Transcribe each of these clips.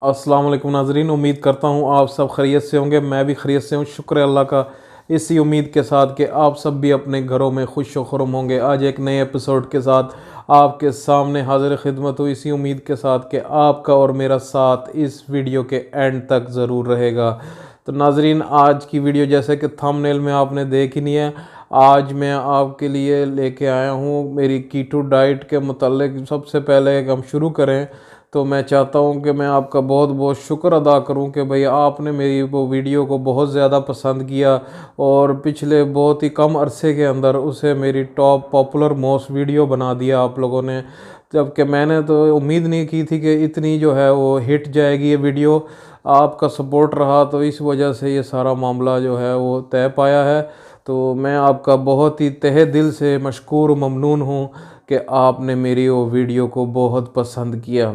अस्सलाम वालेकुम नाजरीन, उम्मीद करता हूँ आप सब खैरियत से होंगे। मैं भी खैरियत से हूँ, शुक्र है अल्लाह का। इसी उम्मीद के साथ कि आप सब भी अपने घरों में खुश व खुर्म होंगे। आज एक नए एपिसोड के साथ आपके सामने हाजिर खिदमत हूँ, इसी उम्मीद के साथ कि आपका और मेरा साथ इस वीडियो के एंड तक ज़रूर रहेगा। तो नाजरीन, आज की वीडियो जैसे कि थंबनेल में आपने देख ही नहीं है, आज मैं आपके लिए लेके आया हूँ मेरी कीटो डाइट के मुतालिक। सबसे पहले हम शुरू करें तो मैं चाहता हूं कि मैं आपका बहुत बहुत शुक्र अदा करूं कि भाई आपने मेरी वो वीडियो को बहुत ज़्यादा पसंद किया और पिछले बहुत ही कम अरसे के अंदर उसे मेरी टॉप पॉपुलर मोस्ट वीडियो बना दिया आप लोगों ने। जबकि मैंने तो उम्मीद नहीं की थी कि इतनी जो है वो हिट जाएगी ये वीडियो। आपका सपोर्ट रहा तो इस वजह से ये सारा मामला जो है वो तय पाया है। तो मैं आपका बहुत ही तहे दिल से मशकूर ममनून हूँ कि आपने मेरी वो वीडियो को बहुत पसंद किया।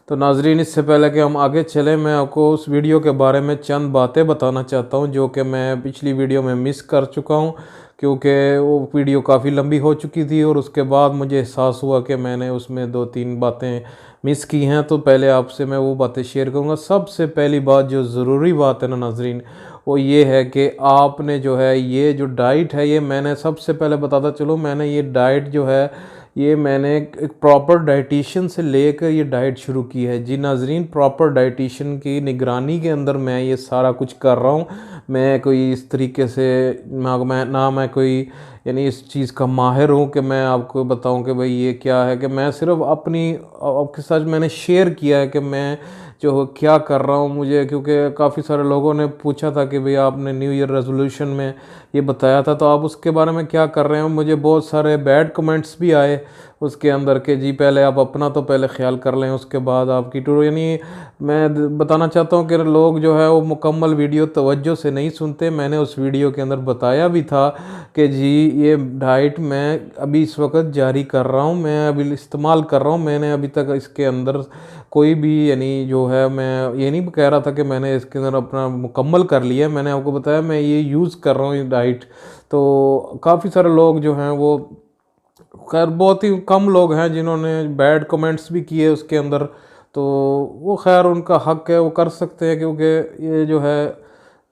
तो नाजरीन, इससे पहले कि हम आगे चलें, मैं आपको उस वीडियो के बारे में चंद बातें बताना चाहता हूं जो कि मैं पिछली वीडियो में मिस कर चुका हूं, क्योंकि वो वीडियो काफ़ी लंबी हो चुकी थी और उसके बाद मुझे एहसास हुआ कि मैंने उसमें दो तीन बातें मिस की हैं। तो पहले आपसे मैं वो बातें शेयर करूंगा। सबसे पहली बात, जो ज़रूरी बात है ना नाजरीन, वो ये है कि आपने जो है ये जो डाइट है, ये मैंने सबसे पहले बताता चलो, मैंने ये डाइट जो है ये मैंने एक प्रॉपर डाइटिशियन से लेकर ये डाइट शुरू की है। जी नाजरीन, प्रॉपर डाइटिशियन की निगरानी के अंदर मैं ये सारा कुछ कर रहा हूँ। मैं कोई इस तरीके से मैं कोई यानी इस चीज़ का माहिर हूँ कि मैं आपको बताऊँ कि भाई ये क्या है। कि मैं सिर्फ अपनी आपके साथ मैंने शेयर किया है कि मैं जो क्या कर रहा हूँ। मुझे क्योंकि काफ़ी सारे लोगों ने पूछा था कि भाई आपने न्यू ईयर रेजोल्यूशन में ये बताया था, तो आप उसके बारे में क्या कर रहे हो। मुझे बहुत सारे बैड कमेंट्स भी आए उसके अंदर के जी पहले आप अपना तो पहले ख्याल कर लें, उसके बाद आपकी टूर। यानी मैं बताना चाहता हूँ कि लोग जो है वो मुकम्मल वीडियो तवज्जो से नहीं सुनते। मैंने उस वीडियो के अंदर बताया भी था कि जी ये डाइट मैं अभी इस वक्त जारी कर रहा हूँ, मैं अभी इस्तेमाल कर रहा हूँ। मैंने अभी तक इसके अंदर कोई भी यानी जो है, मैं ये नहीं कह रहा था कि मैंने इसके अंदर अपना मुकम्मल कर लिया। मैंने आपको बताया मैं ये यूज़ कर रहा हूँ ये डाइट। तो काफ़ी सारे लोग जो हैं वो, खैर बहुत ही कम लोग हैं जिन्होंने बैड कमेंट्स भी किए उसके अंदर। तो वो खैर उनका हक है, वो कर सकते हैं, क्योंकि ये जो है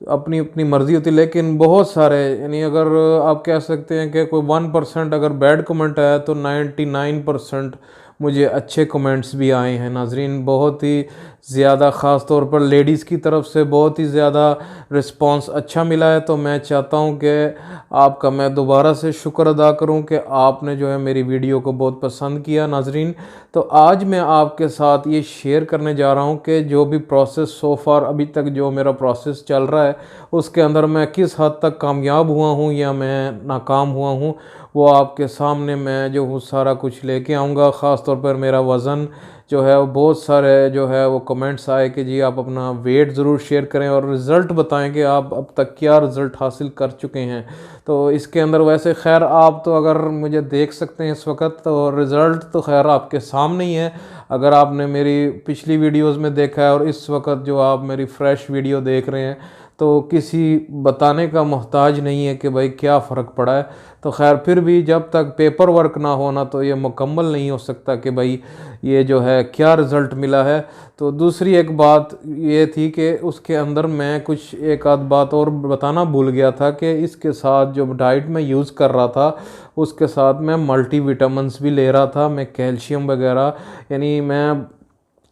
अपनी अपनी मर्ज़ी होती है। लेकिन बहुत सारे यानी अगर आप कह सकते हैं कि कोई 1% अगर बैड कमेंट आया तो 99% मुझे अच्छे कमेंट्स भी आए हैं नाजरीन। बहुत ही ज़्यादा ख़ास तौर पर लेडीज़ की तरफ से बहुत ही ज़्यादा रिस्पांस अच्छा मिला है। तो मैं चाहता हूं कि आपका मैं दोबारा से शुक्र अदा करूं कि आपने जो है मेरी वीडियो को बहुत पसंद किया नाजरीन। तो आज मैं आपके साथ ये शेयर करने जा रहा हूं कि जो भी प्रोसेस सो फार अभी तक जो मेरा प्रोसेस चल रहा है उसके अंदर मैं किस हद तक कामयाब हुआ हूं या मैं नाकाम हुआ हूं, वो आपके सामने मैं जो हूँ सारा कुछ लेके आऊँगा। ख़ास तौर पर मेरा वज़न जो है वो, बहुत सारे जो है वो कमेंट्स आए कि जी आप अपना वेट ज़रूर शेयर करें और रिज़ल्ट बताएं कि आप अब तक क्या रिज़ल्ट हासिल कर चुके हैं। तो इसके अंदर वैसे खैर आप तो अगर मुझे देख सकते हैं इस वक्त, तो रिज़ल्ट तो खैर आपके सामने ही है। अगर आपने मेरी पिछली वीडियोज़ में देखा है और इस वक्त जो आप मेरी फ़्रेश वीडियो देख रहे हैं, तो किसी बताने का मोहताज नहीं है कि भाई क्या फ़र्क पड़ा है। तो खैर फिर भी जब तक पेपर वर्क ना होना तो ये मुकम्मल नहीं हो सकता कि भाई ये जो है क्या रिज़ल्ट मिला है। तो दूसरी एक बात ये थी कि उसके अंदर मैं कुछ एक आध बात और बताना भूल गया था कि इसके साथ जो डाइट में यूज़ कर रहा था उसके साथ मैं मल्टीविटामिन्स भी ले रहा था, मैं कैल्शियम वगैरह, यानी मैं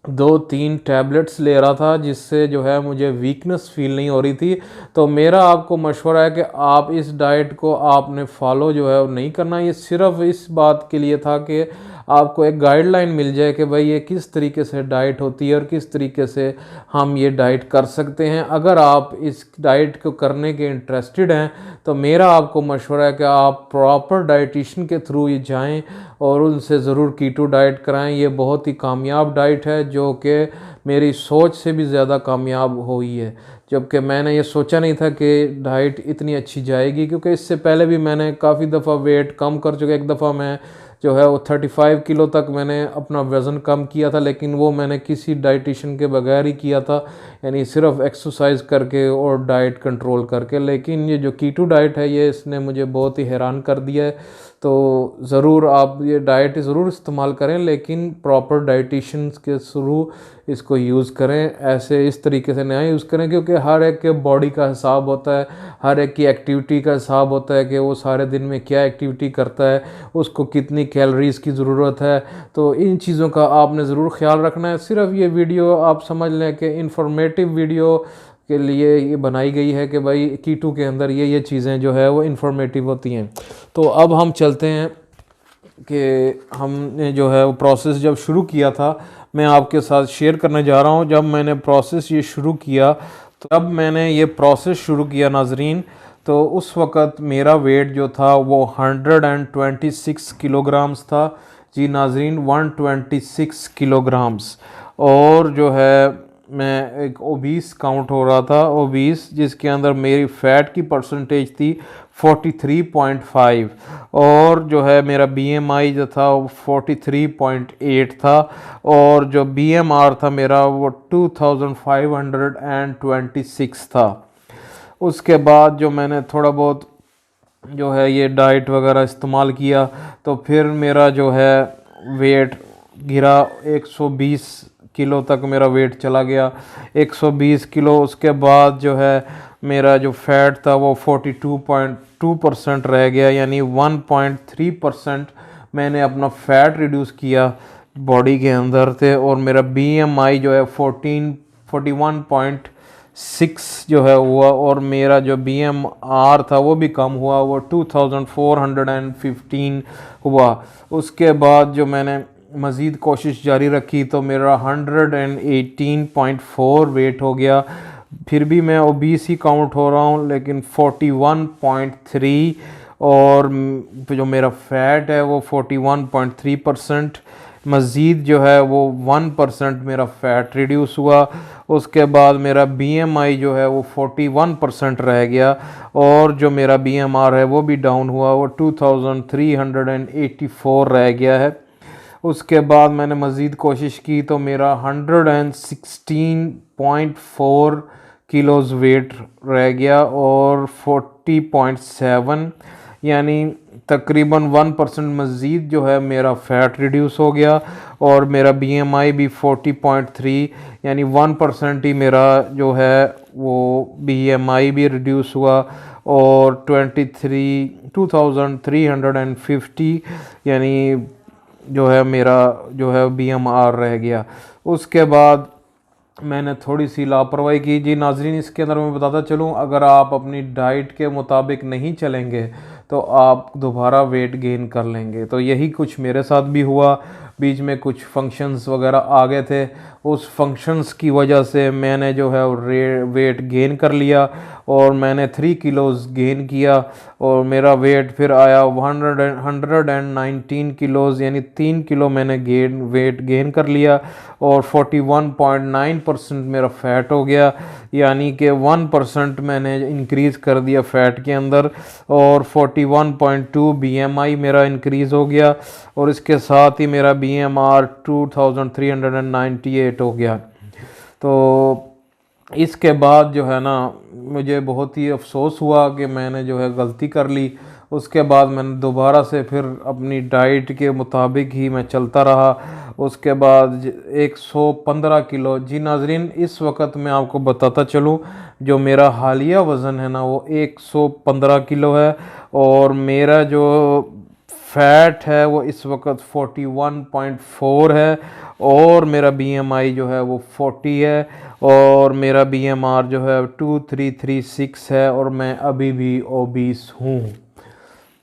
2-3 टैबलेट्स ले रहा था जिससे जो है मुझे वीकनेस फील नहीं हो रही थी। तो मेरा आपको मशवरा है कि आप इस डाइट को आपने फॉलो जो है नहीं करना। ये सिर्फ इस बात के लिए था कि आपको एक गाइडलाइन मिल जाए कि भाई ये किस तरीके से डाइट होती है और किस तरीके से हम ये डाइट कर सकते हैं। अगर आप इस डाइट को करने के इंटरेस्टेड हैं तो मेरा आपको मशवरा है कि आप प्रॉपर डाइटिशियन के थ्रू ये जाएं और उनसे ज़रूर कीटो डाइट कराएं। ये बहुत ही कामयाब डाइट है जो कि मेरी सोच से भी ज़्यादा कामयाब हुई है। जबकि मैंने ये सोचा नहीं था कि डाइट इतनी अच्छी जाएगी, क्योंकि इससे पहले भी मैंने काफ़ी दफ़ा वेट कम कर चुका। एक दफ़ा मैं जो है वो 35 किलो तक मैंने अपना वज़न कम किया था, लेकिन वो मैंने किसी डाइटिशियन के बगैर ही किया था, यानी सिर्फ एक्सरसाइज करके और डाइट कंट्रोल करके। लेकिन ये जो कीटो डाइट है ये इसने मुझे बहुत ही हैरान कर दिया है। तो ज़रूर आप ये डाइट ज़रूर इस्तेमाल करें, लेकिन प्रॉपर डाइटिशियंस के थ्रू इसको यूज़ करें। ऐसे इस तरीके से ना यूज़ करें, क्योंकि हर एक के बॉडी का हिसाब होता है, हर एक की एक्टिविटी का हिसाब होता है कि वो सारे दिन में क्या एक्टिविटी करता है, उसको कितनी कैलोरीज़ की ज़रूरत है। तो इन चीज़ों का आपने ज़रूर ख्याल रखना है। सिर्फ ये वीडियो आप समझ लें कि इंफॉर्मेटिव वीडियो के लिए ये बनाई गई है कि भाई कीटो के अंदर ये चीज़ें जो है वो इंफॉर्मेटिव होती हैं। तो अब हम चलते हैं कि हमने जो है वो प्रोसेस जब शुरू किया था, मैं आपके साथ शेयर करने जा रहा हूँ। जब मैंने प्रोसेस ये शुरू किया, तो जब मैंने ये प्रोसेस शुरू किया नाजरीन, तो उस वक़्त मेरा वेट जो था वो 126 किलोग्राम्स था। जी नाजरीन, 126 किलोग्राम्स। और जो है मैं एक ओबीस काउंट हो रहा था, ओबीस, जिसके अंदर मेरी फ़ैट की परसेंटेज थी 43.5, और जो है मेरा बीएमआई जो था वो 43.8 था, और जो बीएमआर था मेरा वो 2526 था। उसके बाद जो मैंने थोड़ा बहुत जो है ये डाइट वगैरह इस्तेमाल किया, तो फिर मेरा जो है वेट गिरा 120 किलो तक मेरा वेट चला गया, 120 किलो। उसके बाद जो है मेरा जो फैट था वो 42.2% रह गया, यानी 1.3% मैंने अपना फ़ैट रिड्यूस किया बॉडी के अंदर से। और मेरा बीएमआई जो है 41.6 जो है हुआ, और मेरा जो बीएमआर था वो भी कम हुआ, वो 2415 हुआ। उसके बाद जो मैंने मज़ीद कोशिश जारी रखी तो मेरा 118.4 वेट हो गया। फिर भी मैं ओबीस ही काउंट हो रहा हूँ, लेकिन 41.3, और जो मेरा फ़ैट है वो 41.3%। मज़ीद जो है वो 1% मेरा फ़ैट रिड्यूस हुआ। उसके बाद मेरा बीएमआई जो है वो 41% रह गया, और जो मेरा बीएमआर है वो भी डाउन हुआ, वो 2384 रह गया है। उसके बाद मैंने मज़ीद कोशिश की तो मेरा 116.4 किलोज़ वेट रह गया, और 40.7, यानी तकरीबन 1% मज़ीद जो है मेरा फ़ैट रिड्यूस हो गया। और मेरा बीएमआई भी 40.3, यानी 1% ही मेरा जो है वो बीएमआई भी रिड्यूस हुआ, और 2350 यानी जो है मेरा जो है बीएमआर रह गया। उसके बाद मैंने थोड़ी सी लापरवाही की। जी नाजरीन, इसके अंदर मैं बताता चलूँ, अगर आप अपनी डाइट के मुताबिक नहीं चलेंगे तो आप दोबारा वेट गेन कर लेंगे। तो यही कुछ मेरे साथ भी हुआ। बीच में कुछ फंक्शंस वगैरह आ गए थे, उस फंक्शंस की वजह से मैंने जो है वेट गेन कर लिया, और मैंने 3 किलोज़ गेन किया, और मेरा वेट फिर आया 119 किलोज़, यानी 3 किलो मैंने वेट गेन कर लिया, और 41.9% मेरा फ़ैट हो गया, यानी कि 1% मैंने इंक्रीज़ कर दिया फ़ैट के अंदर, और 41.2 बीएमआई मेरा इंक्रीज़ हो गया, और इसके साथ ही मेरा बीएमआर 2398 हो गया। तो इसके बाद जो है ना मुझे बहुत ही अफसोस हुआ कि मैंने जो है गलती कर ली। उसके बाद मैंने दोबारा से फिर अपनी डाइट के मुताबिक ही मैं चलता रहा। उसके बाद 115 किलो, जी नाजरीन, इस वक्त मैं आपको बताता चलूँ, जो मेरा हालिया वज़न है ना वो 115 किलो है, और मेरा जो फ़ैट है वो इस वक्त 41.4 है, और मेरा बीएमआई जो है वो 40 है, और मेरा बीएमआर जो है 2336 है, और मैं अभी भी ओबीस हूँ।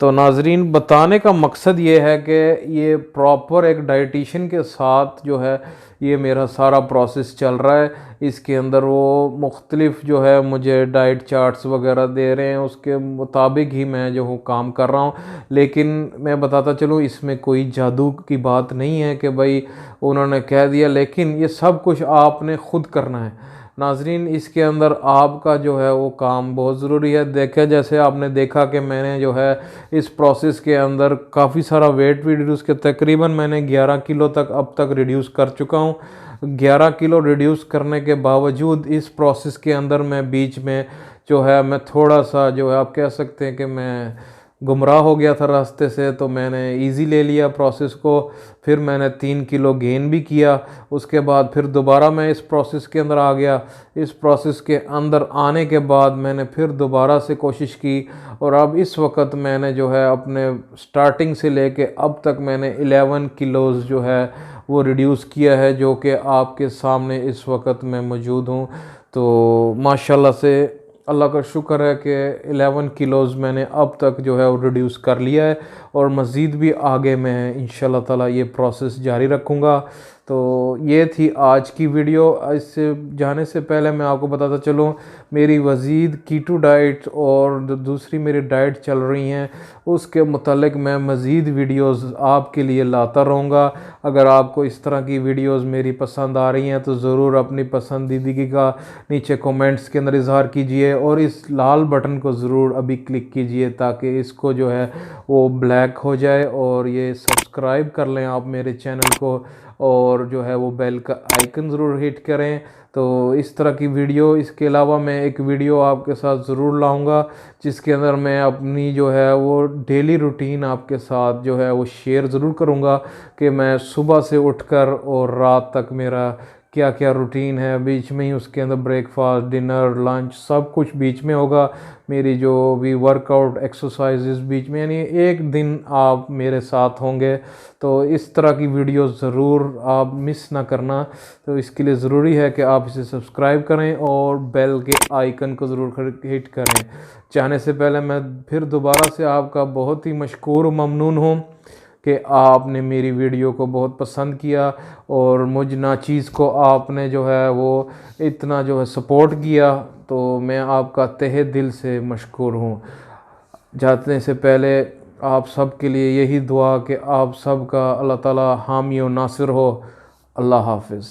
तो नाजरीन, बताने का मकसद ये है कि ये प्रॉपर एक डाइटिशियन के साथ जो है ये मेरा सारा प्रोसेस चल रहा है। इसके अंदर वो मुख्तलिफ जो है मुझे डाइट चार्ट्स वगैरह दे रहे हैं, उसके मुताबिक ही मैं जो हूँ काम कर रहा हूँ। लेकिन मैं बताता चलूँ, इसमें कोई जादू की बात नहीं है कि भाई उन्होंने कह दिया, लेकिन ये सब कुछ आपने ख़ुद करना है। नाजरीन, इसके अंदर आपका जो है वो काम बहुत ज़रूरी है। देखे जैसे आपने देखा कि मैंने जो है इस प्रोसेस के अंदर काफ़ी सारा वेट भी रिड्यूस किया, तकरीबन मैंने 11 किलो तक अब तक रिड्यूस कर चुका हूँ। 11 किलो रिड्यूस करने के बावजूद इस प्रोसेस के अंदर मैं बीच में जो है मैं थोड़ा सा जो है आप कह सकते हैं कि मैं गुमराह हो गया था रास्ते से, तो मैंने इजी ले लिया प्रोसेस को। फिर मैंने 3 किलो गेन भी किया। उसके बाद फिर दोबारा मैं इस प्रोसेस के अंदर आ गया। इस प्रोसेस के अंदर आने के बाद मैंने फिर दोबारा से कोशिश की, और अब इस वक्त मैंने जो है अपने स्टार्टिंग से लेके अब तक मैंने 11 किलोज़ जो है वो रिड्यूस किया है, जो कि आपके सामने इस वक्त मैं मौजूद हूँ। तो माशाल्लाह से अल्लाह का शुक्र है कि 11 किलोज़ मैंने अब तक जो है वो रिड्यूस कर लिया है, और मज़ीद भी आगे मैं इंशाल्लाह ताला ये प्रोसेस जारी रखूँगा। तो ये थी आज की वीडियो। इससे जाने से पहले मैं आपको बताता चलूँ, मेरी वज़ीद कीटो डाइट और दूसरी मेरी डाइट चल रही हैं, उसके मुतालिक मैं मज़ीद वीडियोस आपके लिए लाता रहूँगा। अगर आपको इस तरह की वीडियोस मेरी पसंद आ रही हैं तो ज़रूर अपनी पसंदीदगी का नीचे कमेंट्स के अंदर इज़हार कीजिए, और इस लाल बटन को ज़रूर अभी क्लिक कीजिए ताकि इसको जो है वो ब्लैक हो जाए, और ये सब्सक्राइब कर लें आप मेरे चैनल को, और जो है वो बेल का आइकन ज़रूर हिट करें। तो इस तरह की वीडियो, इसके अलावा मैं एक वीडियो आपके साथ ज़रूर लाऊंगा जिसके अंदर मैं अपनी जो है वो डेली रूटीन आपके साथ जो है वो शेयर ज़रूर करूंगा कि मैं सुबह से उठकर और रात तक मेरा क्या क्या रूटीन है। बीच में ही उसके अंदर ब्रेकफास्ट, डिनर, लंच सब कुछ बीच में होगा। मेरी जो भी वर्कआउट एक्सरसाइजेस बीच में, यानी एक दिन आप मेरे साथ होंगे। तो इस तरह की वीडियो ज़रूर आप मिस ना करना। तो इसके लिए ज़रूरी है कि आप इसे सब्सक्राइब करें और बेल के आइकन को ज़रूर हिट करें। चाहने से पहले मैं फिर दोबारा से आपका बहुत ही मशकूर ममनून हूँ कि आपने मेरी वीडियो को बहुत पसंद किया, और मुझ नाचीज़ को आपने जो है वो इतना जो है सपोर्ट किया। तो मैं आपका तहे दिल से मशकूर हूँ। जाने से पहले आप सब के लिए यही दुआ कि आप सब का अल्लाह ताला हामी और नासिर हो। अल्लाह हाफ़िज़।